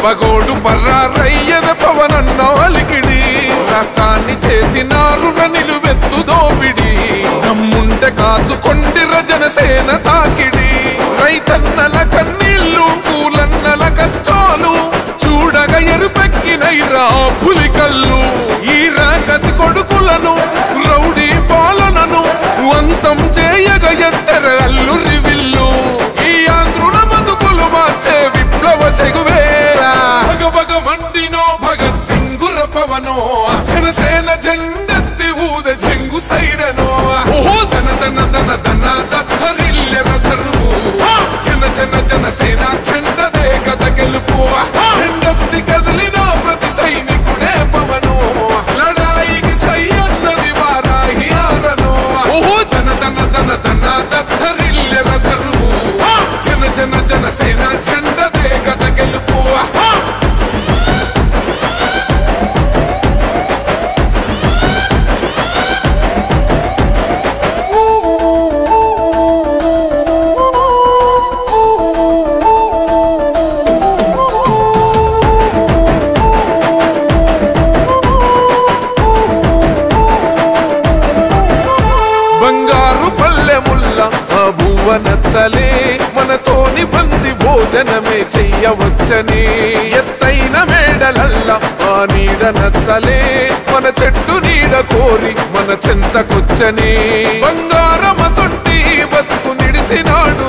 పగోడు పర్రారయ్యద పవనన్న అలికిడి రాష్ట్రాన్ని చేసినారు నిలువెత్తు దోపిడి దమ్ముంటే కాసుకొండిర జనసేన తాకిడి రైతన్నల కన్నీళ్లు కూలన్నల కష్టాలు చూడగా ఎరుపెక్కినైరా పులికల్లు ఈ రాకసి కొడుకులను రౌడీ పాలనను అంతం చేయగా ఎత్తర అల్లురి విల్లు ఈ ఆంధ్రుల బతుకులు మార్చే విప్లవ చెగువేరా భగభగ మండినో భగత్ సింగుర పవనో జనసేన జెండెత్తి ఊద చెంగు సైరనో ఓహో దన దన దన దన దత్తరిల్లెర ధరువు జన జన జనసేన చెండదే గద గెలుపు జెండెత్తి కదిలినో ప్రతి సైనికుడే పవనో లడాయికి సై అన్నది వారాహి ఆరనో ఓహో దన దన దన దన దత్తరిల్లెర ధరువు జన జన జనసేన చెండదే గద గెలుపు బంగారు పల్లెముల్ల ఆ భువ నచ్చలే మనతోని బంది భోజనమే చెయ్యవచ్చని ఎత్తైన మేడలల్ల ఆ నీడ నచ్చలే మన చెట్టు నీడ కోరి మన చెంతకొచ్చని బంగారమసొంటి బతుకు నిడిసినాడు